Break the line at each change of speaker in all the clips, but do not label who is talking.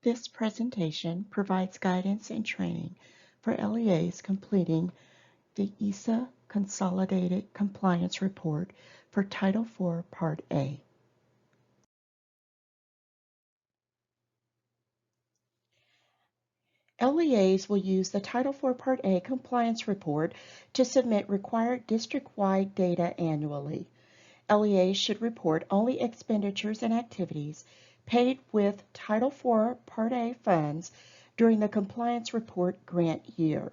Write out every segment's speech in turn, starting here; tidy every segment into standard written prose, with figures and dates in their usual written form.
This presentation provides guidance and training for LEAs completing the ESA Consolidated Compliance Report for Title IV Part A. LEAs will use the Title IV Part A Compliance Report to submit required district-wide data annually. LEAs should report only expenditures and activities paid with Title IV Part A funds during the compliance report grant year.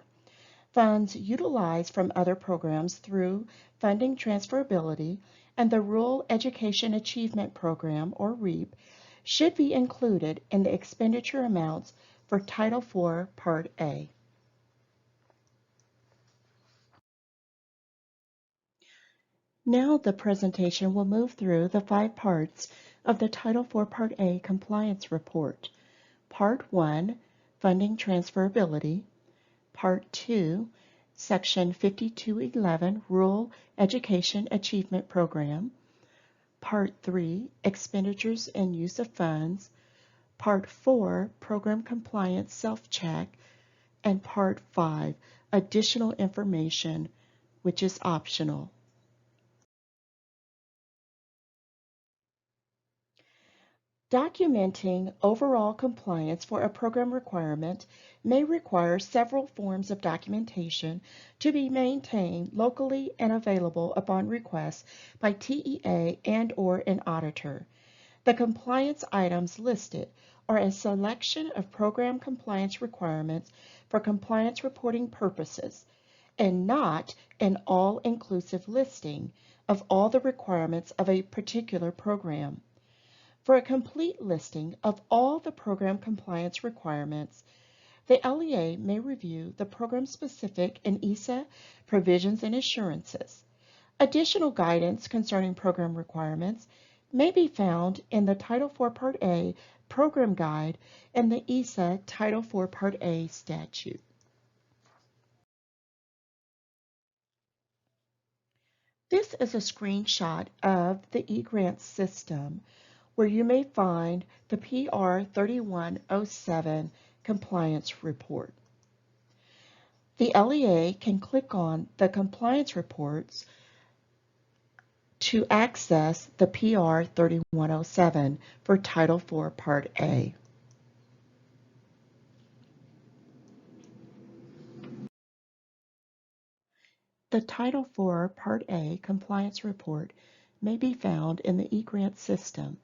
Funds utilized from other programs through funding transferability and the Rural Education Achievement Program, or REAP, should be included in the expenditure amounts for Title IV Part A. Now the presentation will move through the 5 parts of the Title IV Part A Compliance Report. Part 1, Funding Transferability. Part 2, Section 5211, Rural Education Achievement Program. Part 3, Expenditures and Use of Funds. Part 4, Program Compliance Self-Check. And Part 5, Additional Information, which is optional. Documenting overall compliance for a program requirement may require several forms of documentation to be maintained locally and available upon request by TEA and/or an auditor. The compliance items listed are a selection of program compliance requirements for compliance reporting purposes, and not an all-inclusive listing of all the requirements of a particular program. For a complete listing of all the program compliance requirements, the LEA may review the program-specific and ESA provisions and assurances. Additional guidance concerning program requirements may be found in the Title IV Part A Program Guide and the ESA Title IV Part A Statute. This is a screenshot of the eGrant system, where you may find the PR3107 compliance report. The LEA can click on the compliance reports to access the PR3107 for Title IV Part A. The Title IV Part A compliance report may be found in the eGrant system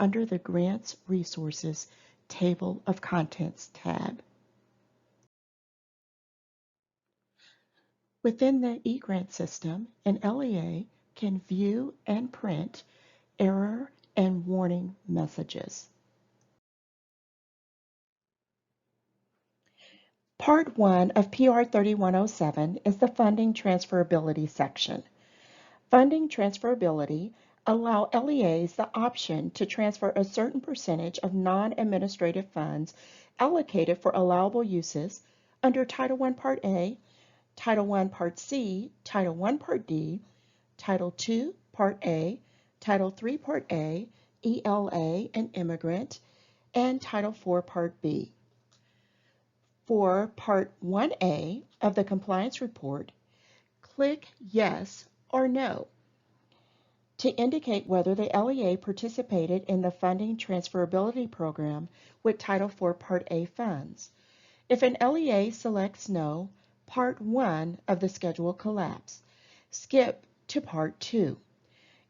under the Grants Resources Table of Contents tab. Within the eGrant system, an LEA can view and print error and warning messages. Part 1 of PR 3107 is the Funding Transferability section. Funding transferability allows LEAs the option to transfer a certain percentage of non-administrative funds allocated for allowable uses under Title I Part A, Title I Part C, Title I Part D, Title II Part A, Title III Part A, ELA and Immigrant, and Title IV Part B. For Part 1A of the Compliance Report, click Yes or No to indicate whether the LEA participated in the Funding Transferability Program with Title IV Part A funds. If an LEA selects No, Part 1 of the schedule collapses. Skip to Part 2.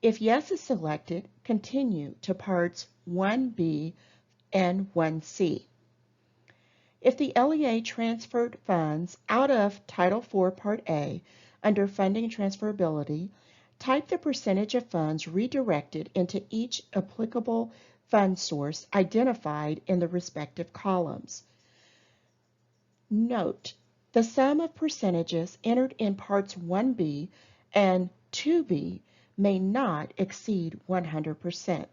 If Yes is selected, continue to Parts 1B and 1C. If the LEA transferred funds out of Title IV Part A under Funding Transferability, type the percentage of funds redirected into each applicable fund source identified in the respective columns. Note, the sum of percentages entered in Parts 1B and 2B may not exceed 100%.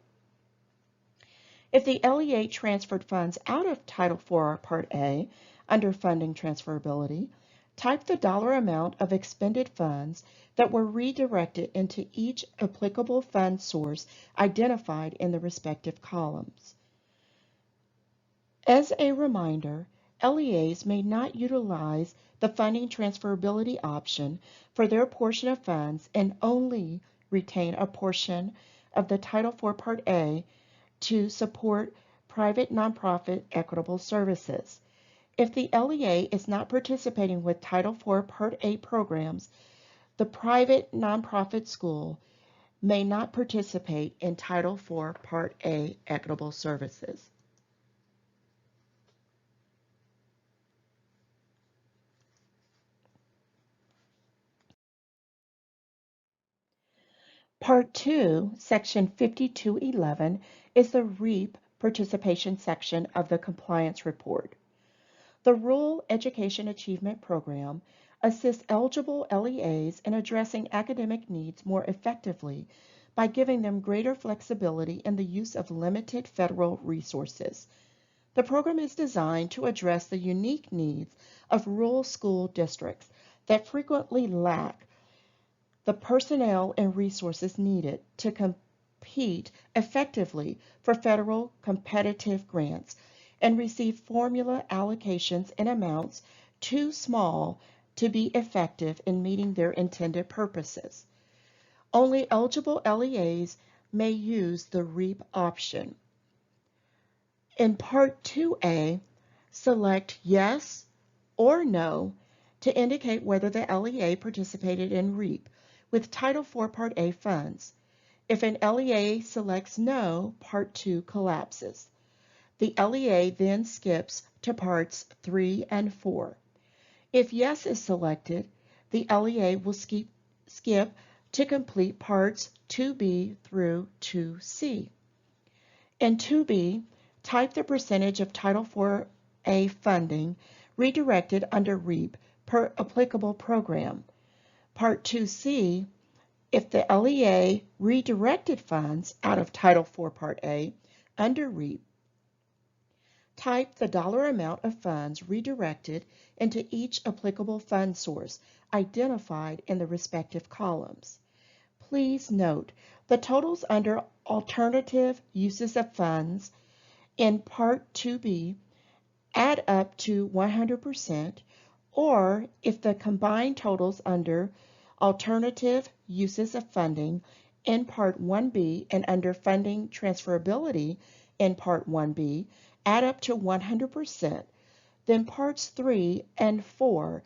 If the LEA transferred funds out of Title IV Part A under Funding Transferability, type the dollar amount of expended funds that were redirected into each applicable fund source identified in the respective columns. As a reminder, LEAs may not utilize the funding transferability option for their portion of funds and only retain a portion of the Title IV Part A to support private nonprofit equitable services. If the LEA is not participating with Title IV Part A programs, the private nonprofit school may not participate in Title IV Part A equitable services. Part 2, Section 5211, is the REAP participation section of the compliance report. The Rural Education Achievement Program assists eligible LEAs in addressing academic needs more effectively by giving them greater flexibility in the use of limited federal resources. The program is designed to address the unique needs of rural school districts that frequently lack the personnel and resources needed to compete effectively for federal competitive grants and receive formula allocations in amounts too small to be effective in meeting their intended purposes. Only eligible LEAs may use the REAP option. In Part 2A, select Yes or No to indicate whether the LEA participated in REAP with Title IV Part A funds. If an LEA selects No, Part 2 collapses. The LEA then skips to Parts 3 and 4. If Yes is selected, the LEA will skip to complete Parts 2B through 2C. In 2B, type the percentage of Title IV-A funding redirected under REAP per applicable program. Part 2C, if the LEA redirected funds out of Title IV Part A under REAP, type the dollar amount of funds redirected into each applicable fund source identified in the respective columns. Please note the totals under Alternative Uses of Funds in Part 2B add up to 100%, or if the combined totals under Alternative Uses of Funding in Part 1B and under Funding Transferability in Part 1B add up to 100%, then Parts 3 and 4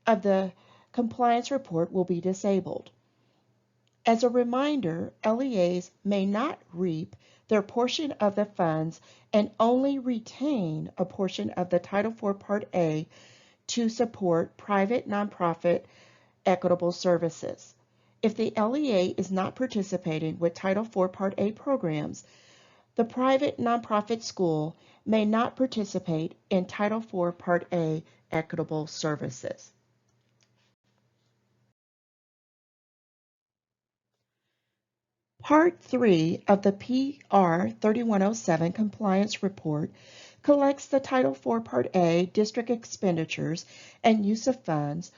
of the compliance report will be disabled. As a reminder, LEAs may not REAP their portion of the funds and only retain a portion of the Title IV Part A to support private nonprofit equitable services. If the LEA is not participating with Title IV Part A programs, the private nonprofit school may not participate in Title IV Part A equitable services. Part 3 of the PR3107 compliance report collects the Title IV Part A district expenditures and use of funds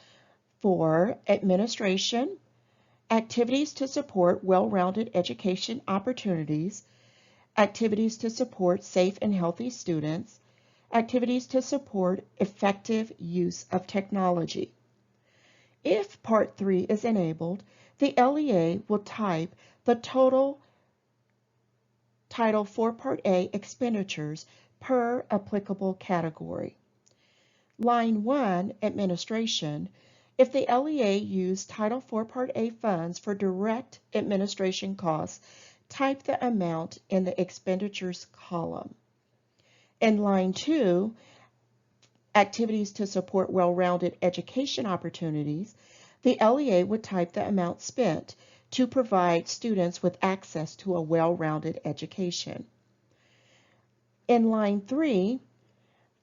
for administration, activities to support well-rounded education opportunities, activities to support safe and healthy students, activities to support effective use of technology. If Part 3 is enabled, the LEA will type the total Title IV Part A expenditures per applicable category. Line 1, Administration. If the LEA used Title IV Part A funds for direct administration costs, type the amount in the expenditures column. In line 2, Activities to support well-rounded education opportunities, the LEA would type the amount spent to provide students with access to a well-rounded education. In line 3,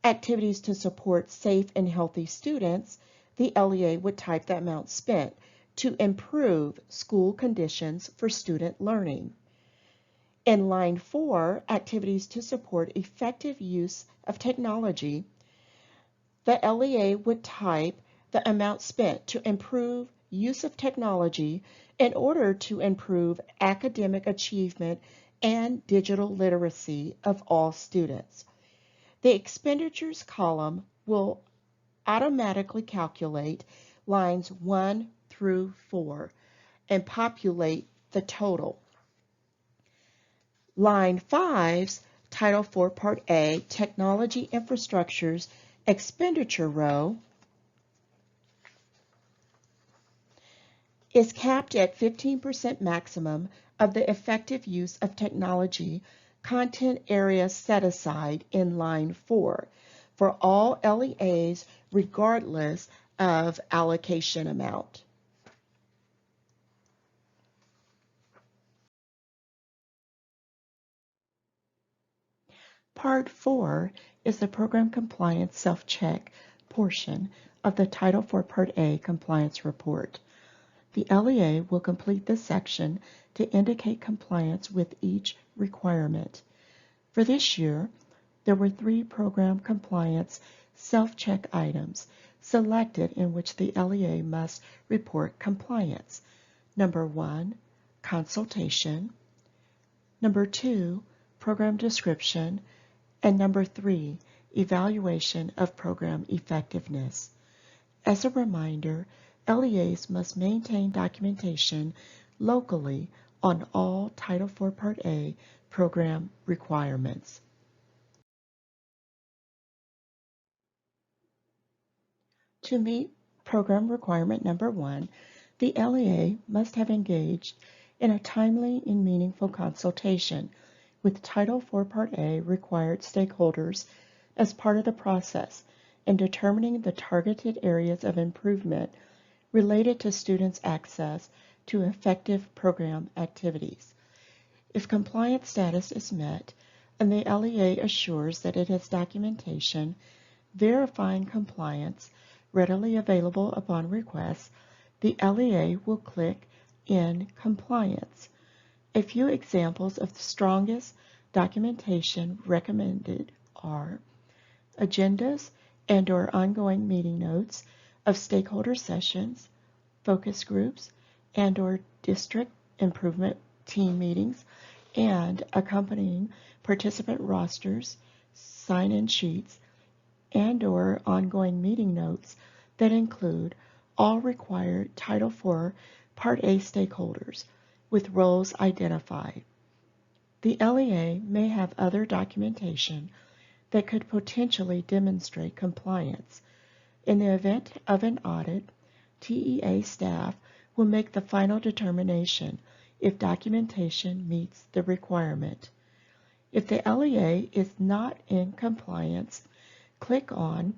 Activities to support safe and healthy students, the LEA would type the amount spent to improve school conditions for student learning. In line 4, Activities to support effective use of technology, the LEA would type the amount spent to improve use of technology in order to improve academic achievement and digital literacy of all students. The expenditures column will automatically calculate lines 1 through 4 and populate the total. Line 5's Title IV Part A Technology Infrastructures expenditure row is capped at 15% maximum of the effective use of technology content area set aside in line 4 for all LEAs regardless of allocation amount. Part 4 is the Program Compliance Self-Check portion of the Title IV Part A Compliance Report. The LEA will complete this section to indicate compliance with each requirement. For this year, there were 3 program compliance self-check items selected in which the LEA must report compliance. Number 1, consultation. Number 2, program description. And number 3, evaluation of program effectiveness. As a reminder, LEAs must maintain documentation locally on all Title IV Part A program requirements. To meet program requirement number 1, the LEA must have engaged in a timely and meaningful consultation with Title IV Part A required stakeholders as part of the process in determining the targeted areas of improvement related to students' access to effective program activities. If compliance status is met and the LEA assures that it has documentation verifying compliance readily available upon request, the LEA will click in Compliance. A few examples of the strongest documentation recommended are agendas and/or ongoing meeting notes of stakeholder sessions, focus groups, and/or district improvement team meetings, and accompanying participant rosters, sign-in sheets, and/or ongoing meeting notes that include all required Title IV Part A stakeholders with roles identified. The LEA may have other documentation that could potentially demonstrate compliance. In the event of an audit, TEA staff will make the final determination if documentation meets the requirement. If the LEA is not in compliance, click on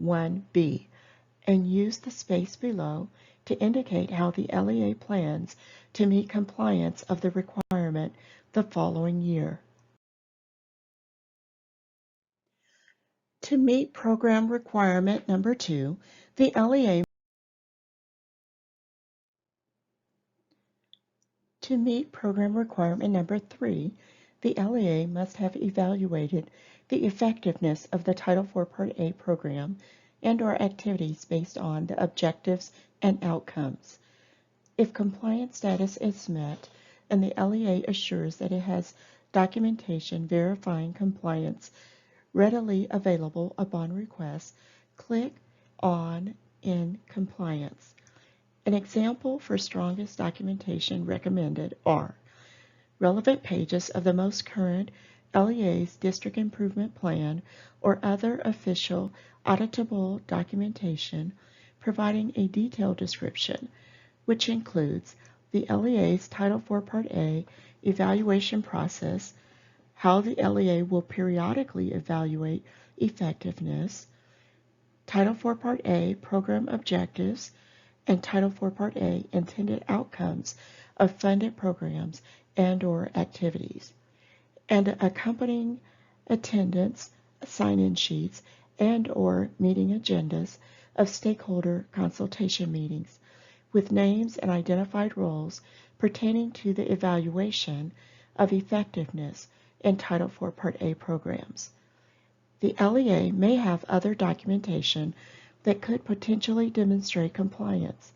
1B and use the space below to indicate how the LEA plans to meet compliance of the requirement the following year. To meet program requirement number 2, the LEA To meet program requirement number 3, the LEA must have evaluated the effectiveness of the Title IV Part A program and/or activities based on the objectives and outcomes. If compliance status is met and the LEA assures that it has documentation verifying compliance readily available upon request, click on In Compliance. An example for strongest documentation recommended are relevant pages of the most current LEA's District Improvement Plan or other official auditable documentation providing a detailed description, which includes the LEA's Title IV Part A evaluation process, how the LEA will periodically evaluate effectiveness, Title IV Part A program objectives, and Title IV Part A intended outcomes of funded programs and/or activities, and accompanying attendance, sign-in sheets, and/or meeting agendas of stakeholder consultation meetings with names and identified roles pertaining to the evaluation of effectiveness in Title IV Part A programs. The LEA may have other documentation that could potentially demonstrate compliance.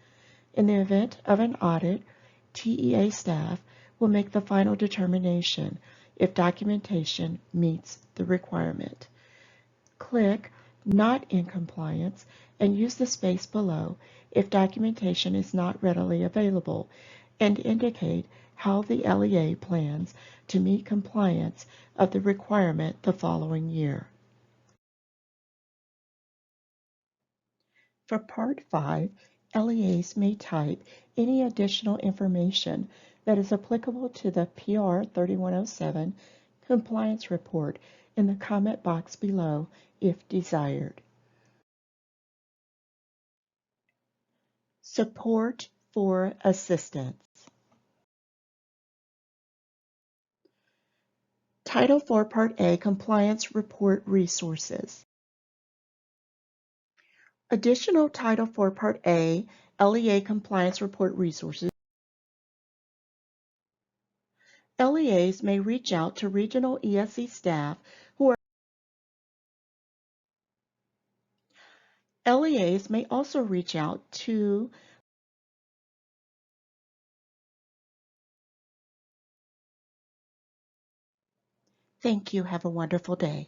In the event of an audit, TEA staff will make the final determination if documentation meets the requirement. Click Not in Compliance and use the space below if documentation is not readily available, and indicate how the LEA plans to meet compliance of the requirement the following year. For Part 5, LEAs may type any additional information that is applicable to the PR3107 compliance report in the comment box below if desired. Support for assistance. Title IV Part A Compliance Report Resources. Additional Title IV Part A LEA Compliance Report Resources. LEAs may reach out to regional ESE staff who are LEAs may also reach out to Thank you. Have a wonderful day.